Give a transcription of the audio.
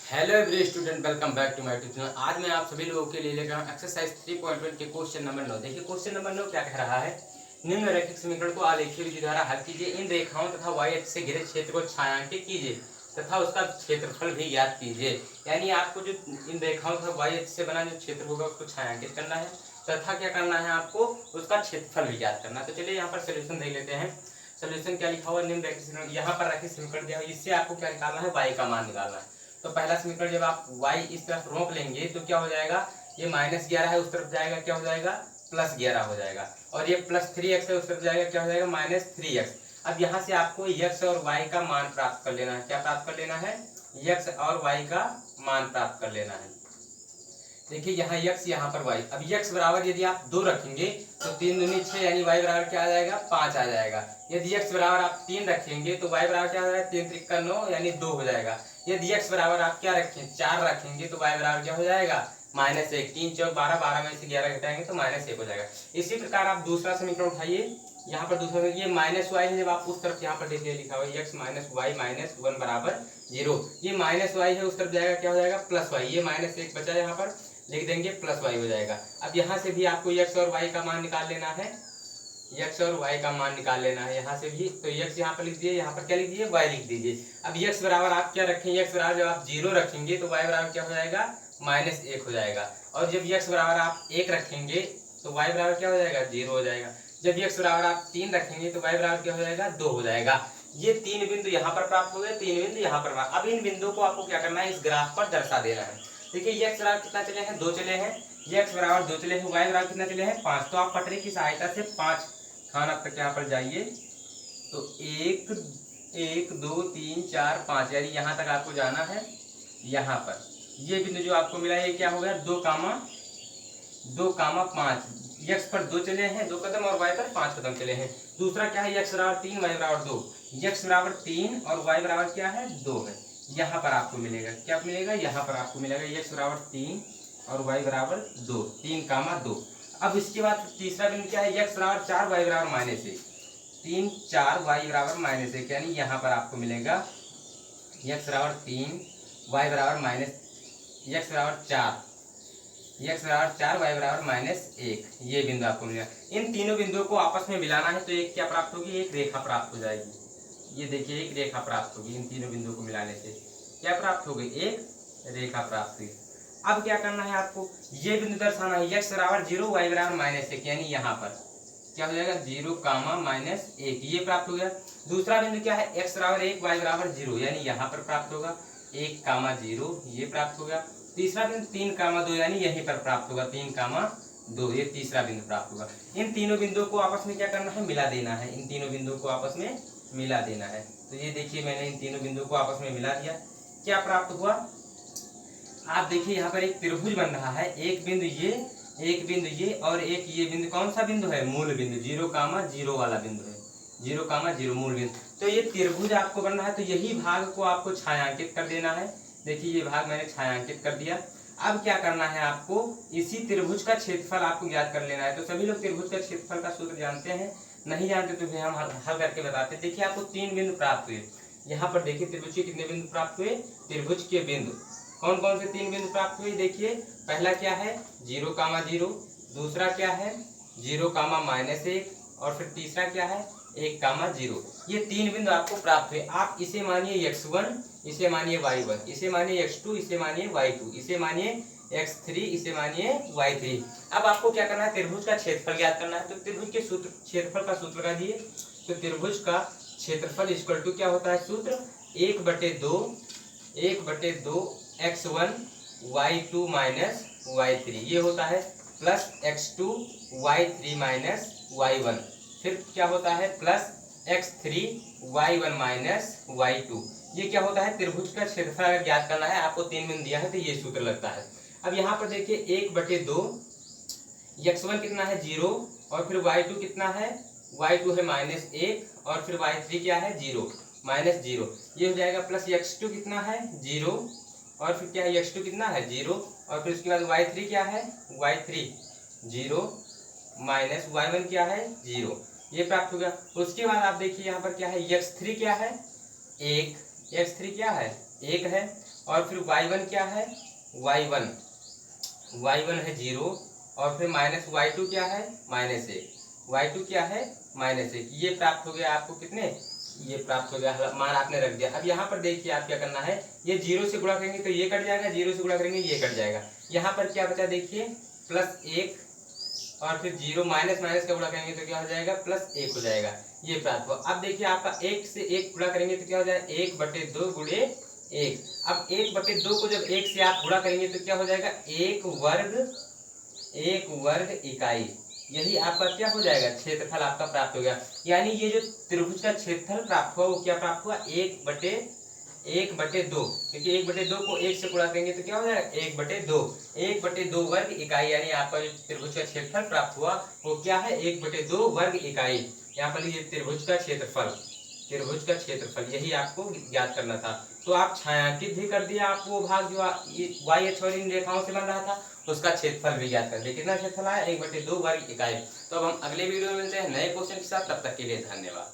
Hello every student, welcome back to my YouTube channel. आज मैं आप सभी लोगों के लिए लेकर आया हूं एक्सरसाइज 3.1 के क्वेश्चन नंबर 9। देखिए क्वेश्चन नंबर 9 क्या कह रहा है। निम्नलिखित समीकरण को आलेखीय विधि द्वारा हल कीजिए। इन रेखाओं तथा वाई अक्ष से घिरे क्षेत्र को छायांकित कीजिए तथा उसका क्षेत्रफल भी ज्ञात कीजिए। यानी आपको जो इन रेखाओं तथा वाई अक्ष से बना जो क्षेत्र होगा उसको छायांकित करना है तथा क्या करना है, आपको उसका क्षेत्रफल भी ज्ञात करना है। तो चलिए यहाँ पर सोल्यूशन देख लेते हैं। सोल्यूशन क्या लिखा हुआ, निम्नलिखित समीकरण यहाँ पर रखे समीकरण दिया हुआ, इससे आपको क्या निकालना है, वाई का मान निकालना है। तो पहला समीकरण जब आप y इस तरफ रोक लेंगे तो क्या हो जाएगा, ये -11 है उस तरफ जाएगा, क्या हो जाएगा, +11 हो जाएगा। और ये +3x है उस तरफ जाएगा, क्या हो जाएगा, -3x। अब यहाँ से आपको x और y का मान प्राप्त कर लेना है। क्या प्राप्त कर लेना है, x और y का मान प्राप्त कर लेना है। देखिए यहाँ x यहाँ पर y। अब x बराबर यदि आप 2 रखेंगे तो 3 दूनी 6 यानी y बराबर क्या आ जाएगा, 5 आ जाएगा। यदि x बराबर आप 3 रखेंगे तो y बराबर क्या हो जाएगा, 3 त्रिक 9 यानी 2 हो जाएगा। यदि x बराबर आप क्या रखें, 4 रखेंगे तो y बराबर क्या हो जाएगा, -1। 3 चौक 12, 12 में से 11 घटाएंगे तो -1 हो जाएगा। इसी प्रकार आप दूसरा समीकरण उठाइए। यहाँ पर दूसरा ये -y है, जब आप उस तरफ यहाँ पर देखिए लिखा हुआ है x - y - 1 बराबर 0। ये -y है उस तरफ जाएगा, क्या हो जाएगा, +y। ये -1 बचा यहाँ पर लिख देंगे, +y हो जाएगा। अब यहाँ से भी आपको x और y का मान निकाल लेना है। x और y का मान निकाल लेना है यहाँ से भी। तो x यहाँ पर लिख दिए, यहाँ पर क्या लिख दिए, y लिख दीजिए। अब x बराबर आप क्या रखें, x बराबर जब आप 0 रखेंगे तो y बराबर क्या हो जाएगा, -1 हो जाएगा। और जब x बराबर आप 1 रखेंगे तो y बराबर क्या हो जाएगा, 0 हो जाएगा। जब x बराबर आप 3 रखेंगे तो y बराबर क्या हो जाएगा, 2 हो जाएगा। ये 3 बिंदु यहाँ पर प्राप्त हो गए, 3 बिंदु यहाँ पर। अब इन बिंदुओं को आपको क्या करना है, इस ग्राफ पर दर्शा देना है। देखिए x बराबर कितना चले हैं, 2 चले हैं। x बराबर 2 चले हैं, y बराबर कितना चले हैं, 5। तो आप पटरी की सहायता से 5 खाना तक यहाँ पर जाइए। तो 1 1 2 3 4 5 यानी यहाँ तक आपको जाना है। यहाँ पर ये बिंदु जो आपको मिला ये क्या हो गया, 2,5। x पर 2 चले हैं 2 कदम और y पर 5 कदम चले हैं। दूसरा क्या है, x बराबर 3 y बराबर 2। x बराबर 3 और y बराबर क्या है, 2 है। यहाँ पर आपको मिलेगा, क्या मिलेगा, यहाँ पर आपको मिलेगा x बराबर 3 और y बराबर 2, 3,2। अब इसके बाद तीसरा बिंदु क्या है, x बराबर 4 y बराबर -1। 3 4 y बराबर -1 यानी यहाँ पर आपको मिलेगा x बराबर 3 y बराबर x बराबर 4 x बराबर 4 y बराबर -1। ये बिंदु आपको मिलेगा। इन तीनों बिंदुओं को आपस में मिलाना है तो एक क्या प्राप्त होगी, एक रेखा प्राप्त हो जाएगी। ये देखिए एक रेखा प्राप्त होगी। इन तीनों बिंदुओं को मिलाने से क्या प्राप्त होगी, एक रेखा प्राप्त हुई। अब क्या करना है आपको, ये बिंदु दर्शाना है, x बराबर 0 y बराबर -1 यानी यहाँ पर क्या हो जाएगा, 0, -1। ये प्राप्त हो गया। दूसरा बिंदु क्या है, x बराबर 1 y बराबर 0 यानी यहाँ पर प्राप्त होगा, 1, 0 ये प्राप्त हो गया। तीसरा बिंदु 3, 2 यानी यहीं पर प्राप्त होगा, 3, 2 ये तीसरा बिंदु प्राप्त होगा। इन तीनों बिंदुओं को आपस में क्या करना है, मिला देना है। इन तीनों बिंदुओं को आपस में मिला देना है। तो ये देखिए मैंने इन तीनों बिंदुओं को आपस में मिला दिया। क्या प्राप्त हुआ, आप देखिए यहाँ पर एक त्रिभुज बन रहा है। एक बिंदु ये, एक बिंदु ये और एक ये बिंदु कौन सा बिंदु है, मूल बिंदु, 0,0 वाला बिंदु है, 0,0 मूल बिंदु। तो ये त्रिभुज आपको बनना है, तो यही भाग को आपको छायांकित कर देना है। देखिए ये भाग मैंने छायांकित कर दिया। अब क्या करना है आपको, इसी त्रिभुज का क्षेत्रफल आपको ज्ञात कर लेना है। तो सभी लोग त्रिभुज का क्षेत्रफल का सूत्र जानते हैं, नहीं जानते तो भी हम हल करके बताते हैं। देखिए आपको 3 बिंदु प्राप्त हुए। यहाँ पर देखिए त्रिभुज के कितने बिंदु प्राप्त हुए, त्रिभुज के बिंदु कौन कौन से 3 बिंदु प्राप्त हुए। देखिए पहला क्या है, 0,0। दूसरा क्या है, 0,-1 और फिर तीसरा क्या है, 1,0। ये 3 बिंदु आपको प्राप्त हुए। आप इसे मानिए x1, इसे मानिए y1, इसे मानिए x2, इसे मानिए y2, इसे मानिए x3, इसे मानिए y3। अब आपको क्या करना है, त्रिभुज का क्षेत्रफल ज्ञात करना है। तो त्रिभुज के सूत्र, क्षेत्रफल का सूत्र लगा दिए। तो त्रिभुज का क्षेत्रफल इक्वल टू क्या होता है, सूत्र 1/2 x1 y2 - y3 ये होता है, प्लस x2 y3 - y1। फिर क्या होता है, प्लस x3 y1 - y2। ये क्या होता है, त्रिभुज का क्षेत्रफल अगर ज्ञात करना है, आपको 3 बिंदु दिया है तो ये सूत्र लगता है। अब यहाँ पर देखिए 1/2 x1 कितना है, 0 और फिर y2 कितना है, y2 है -1 और फिर y3 क्या है, 0 -0। ये हो जाएगा प्लस x2 कितना है, 0 और फिर क्या है, x2 कितना है, 0 और फिर उसके बाद y3 क्या है, y3 0 माइनस y1 क्या है, 0। ये प्राप्त हो गया। उसके बाद आप देखिए यहाँ पर क्या है, x3 क्या है, 1, x3 क्या है, 1 है और फिर y1 क्या है, y1 है 0, और फिर माइनस y2 क्या है, -1, y2 क्या है, -1। ये प्राप्त हो गया आपको कितने, ये प्राप्त हो गया, मान आपने रख दिया। अब यहाँ पर देखिए आप क्या करना है, ये 0 से गुणा करेंगे तो ये कट जाएगा, 0 से गुणा करेंगे ये कट जाएगा। यहाँ पर क्या बचा देखिए, +1, और फिर 0 माइनस माइनस का गुणा करेंगे तो क्या हो जाएगा, +1 हो जाएगा। ये प्राप्त हुआ। अब देखिए आपका 1 से 1 गुणा करेंगे तो क्या हो जाएगा, 1/2 गुणे 1। अब 1/2 को जब 1 से आप गुणा करेंगे तो क्या हो जाएगा, 1 वर्ग इकाई। यही आपका क्या हो जाएगा, क्षेत्रफल आपका प्राप्त हो गया। यानी ये जो त्रिभुज का क्षेत्रफल प्राप्त हुआ वो क्या प्राप्त हुआ, 1/2। क्योंकि 1/2 को 1 से गुणा करेंगे तो क्या हो जाएगा, 1/2 वर्ग इकाई। यानी आपका जो त्रिभुज का क्षेत्रफल प्राप्त हुआ वो क्या है, 1/2 वर्ग इकाई। यहाँ पर ये त्रिभुज का क्षेत्रफल यही आपको ज्ञात करना था। तो आप छायांकित भी कर दिया, आपको वो भाग जो वाई अक्ष और इन रेखाओं से बन रहा था उसका क्षेत्रफल भी ज्ञात कर दिया। कितना क्षेत्रफल आया, 1/2 वर्ग इकाई। तो अब हम अगले वीडियो में मिलते हैं नए क्वेश्चन के साथ, तब तक के लिए धन्यवाद।